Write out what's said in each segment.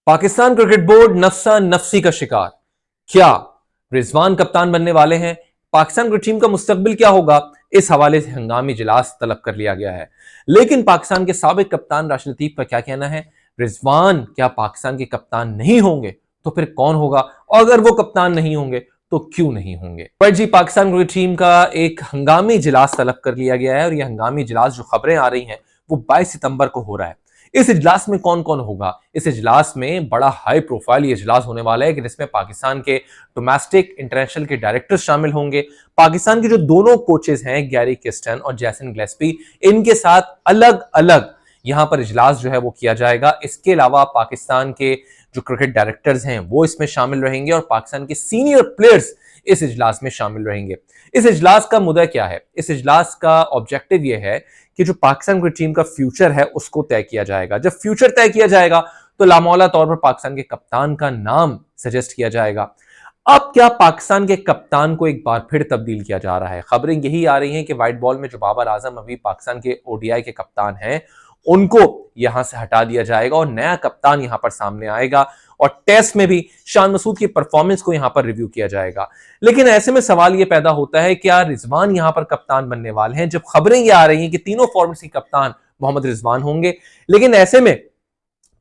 Pakistan cricket board नफसा नफसी का शिकार। क्या रिजवान कप्तान बनने वाले हैं? पाकिस्तान क्रिकेट टीम का मुस्तकबिल क्या होगा? इस हवाले से हंगामी इजलास तलब कर लिया गया है। लेकिन पाकिस्तान के साबिक कप्तान राशिद लतीफ का क्या कहना है? रिजवान क्या पाकिस्तान के कप्तान नहीं होंगे? तो फिर कौन होगा? और अगर वो कप्तान नहीं होंगे तो क्यों नहीं होंगे? पर जी, पाकिस्तान क्रिकेट टीम का एक हंगामी इजलास तलब कर लिया गया है और यह हंगामी इजलास जो खबरें आ रही हैं वो 22 सितंबर को हो रहा है। इस इजलास में कौन कौन होगा? इस इजलास में बड़ा हाई प्रोफाइल ये इजलास होने वाला है कि जिसमें पाकिस्तान के डोमेस्टिक इंटरनेशनल के डायरेक्टर्स शामिल होंगे। पाकिस्तान के जो दोनों कोचेस हैं, गैरी किस्टन और जैसन गिलेस्पी, इनके साथ अलग अलग यहां पर इजलास जो है वो किया जाएगा। इसके अलावा पाकिस्तान के जो क्रिकेट डायरेक्टर्स हैं वो इसमें शामिल रहेंगे और पाकिस्तान के सीनियर प्लेयर्स इस इजलास में शामिल रहेंगे। इस इजलास का मुद्दा क्या है? इस इजलास का ऑब्जेक्टिव यह है कि जो पाकिस्तान क्रिकेट टीम का फ्यूचर है उसको तय किया जाएगा। जब फ्यूचर तय किया जाएगा तो लामौला तौर पर पाकिस्तान के कप्तान का नाम सजेस्ट किया जाएगा। अब क्या पाकिस्तान के कप्तान को एक बार फिर तब्दील किया जा रहा है? खबरें यही आ रही हैं कि व्हाइट बॉल में जो बाबर आजम अभी पाकिस्तान के ओडीआई के कप्तान हैं उनको यहां से हटा दिया जाएगा और नया कप्तान यहां पर सामने आएगा और टेस्ट में भी शान मसूद की परफॉर्मेंस को यहां पर रिव्यू किया जाएगा। लेकिन ऐसे में सवाल यह पैदा होता है क्या रिजवान यहां पर कप्तान बनने वाले हैं? जब खबरें यह आ रही हैं कि तीनों फॉर्मेट्स के कप्तान मोहम्मद रिजवान होंगे, लेकिन ऐसे में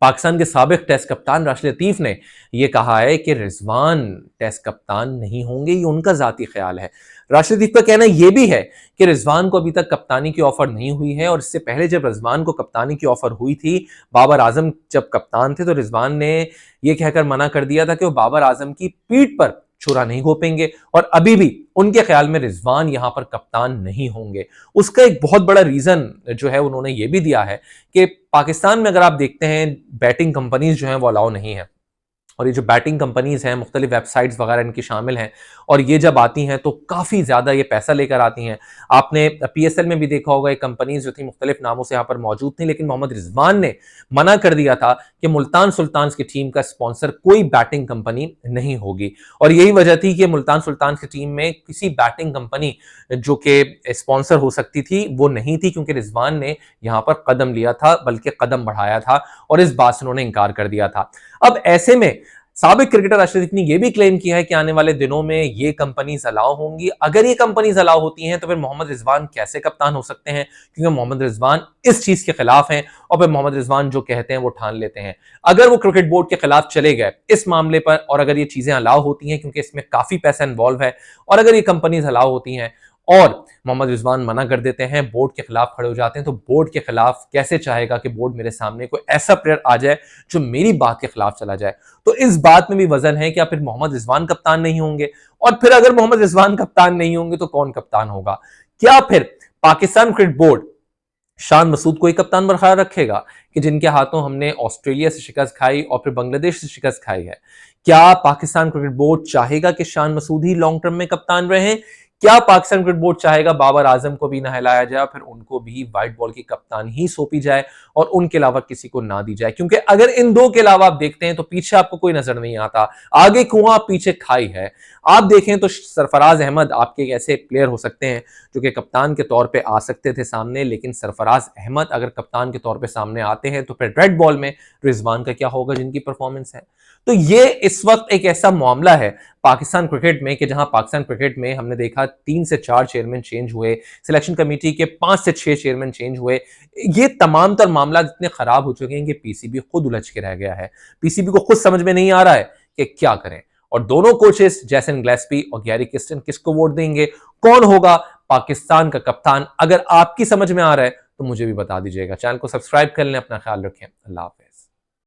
पाकिस्तान के साबिक टेस्ट कप्तान राशिद लतीफ ने यह कहा है कि रिजवान टेस्ट कप्तान नहीं होंगे, ये उनका जाती ख्याल है। राशिद लतीफ का कहना यह भी है कि रिजवान को अभी तक कप्तानी की ऑफर नहीं हुई है और इससे पहले जब रिजवान को कप्तानी की ऑफर हुई थी, बाबर आजम जब कप्तान थे, तो रिजवान ने यह कहकर मना कर दिया था कि वो बाबर आजम की पीठ पर छुरा नहीं घोपेंगे और अभी भी उनके ख्याल में रिजवान यहां पर कप्तान नहीं होंगे। उसका एक बहुत बड़ा रीजन जो है उन्होंने ये भी दिया है कि पाकिस्तान में अगर आप देखते हैं बैटिंग कंपनीज जो हैं वो अलाउ नहीं है और ये जो बैटिंग कंपनीज हैं मुख्तलिफ वेबसाइट्स वगैरह इनकी शामिल हैं और ये जब आती हैं तो काफ़ी ज़्यादा ये पैसा लेकर आती हैं। आपने पीएसएल में भी देखा होगा, एक कंपनीज जो थी मुख्तलिफ नामों से यहाँ पर मौजूद थी, लेकिन मोहम्मद रिजवान ने मना कर दिया था कि मुल्तान सुल्तान की टीम का स्पॉन्सर कोई बैटिंग कंपनी नहीं होगी और यही वजह थी कि मुल्तान सुल्तान की टीम में किसी बैटिंग कंपनी जो कि स्पॉन्सर हो सकती थी वो नहीं थी, क्योंकि रिजवान ने यहाँ पर कदम लिया था, बल्कि कदम बढ़ाया था और इस बात से उन्होंने इनकार कर दिया था। अब ऐसे में साबिक क्रिकेटर राशिद लतीफ ने यह भी क्लेम किया है कि आने वाले दिनों में ये कंपनीज अलाउ होंगी। अगर ये कंपनीज अलाउ होती हैं तो फिर मोहम्मद रिजवान कैसे कप्तान हो सकते हैं? क्योंकि मोहम्मद रिजवान इस चीज के खिलाफ हैं और फिर मोहम्मद रिजवान जो कहते हैं वो ठान लेते हैं। अगर वो क्रिकेट बोर्ड के खिलाफ चले गए इस मामले पर और अगर ये चीजें अलाउ होती हैं, क्योंकि इसमें काफी पैसा इन्वॉल्व है, और अगर ये कंपनीज अलाउ होती हैं और मोहम्मद रिजवान मना कर देते हैं, बोर्ड के खिलाफ खड़े हो जाते हैं, तो बोर्ड के खिलाफ कैसे चाहेगा कि बोर्ड मेरे सामने कोई ऐसा प्लेयर आ जाए जो मेरी बात के खिलाफ चला जाए? तो इस बात में भी वजन है कि फिर मोहम्मद रिजवान कप्तान नहीं होंगे और फिर अगर मोहम्मद रिजवान कप्तान नहीं होंगे तो कौन कप्तान होगा? क्या फिर पाकिस्तान क्रिकेट बोर्ड शान मसूद को ही कप्तान बरकरार रखेगा कि जिनके हाथों हमने ऑस्ट्रेलिया से शिकस्त खाई और फिर बांग्लादेश से शिकस्त खाई है? क्या पाकिस्तान क्रिकेट बोर्ड चाहेगा कि शान मसूद ही लॉन्ग टर्म में कप्तान रहे? क्या पाकिस्तान क्रिकेट बोर्ड चाहेगा बाबर आजम को भी ना हिलाया जाए, फिर उनको भी व्हाइट बॉल की कप्तान ही सौंपी जाए और उनके अलावा किसी को ना दी जाए? क्योंकि अगर इन दो के अलावा आप देखते हैं तो पीछे आपको कोई नजर नहीं आता, आगे कुआं पीछे खाई है। आप देखें तो सरफराज अहमद आपके एक ऐसे प्लेयर हो सकते हैं जो कि कप्तान के तौर पे आ सकते थे सामने, लेकिन सरफराज अहमद अगर कप्तान के तौर पे सामने आते हैं तो फिर रेड बॉल में रिजवान का क्या होगा जिनकी परफॉर्मेंस है? तो ये इस वक्त एक ऐसा मामला है पाकिस्तान क्रिकेट में कि जहां पाकिस्तान क्रिकेट में हमने देखा 3 से 4 चेयरमैन चेंज हुए, सिलेक्शन कमेटी के 5 से 6 चेयरमैन चेंज हुए। ये तमाम तर मामला इतने खराब हो चुके हैं कि पीसीबी खुद उलझ के रह गया है। पीसीबी को खुद समझ में नहीं आ रहा है कि क्या करें और दोनों कोचेस जैसन गिलेस्पी और गैरी किस्टन किसको वोट देंगे? कौन होगा पाकिस्तान का कप्तान? अगर आपकी समझ में आ रहा है तो मुझे भी बता दीजिएगा। चैनल को सब्सक्राइब कर लें, अपना ख्याल रखें। अल्लाह हाफिज़।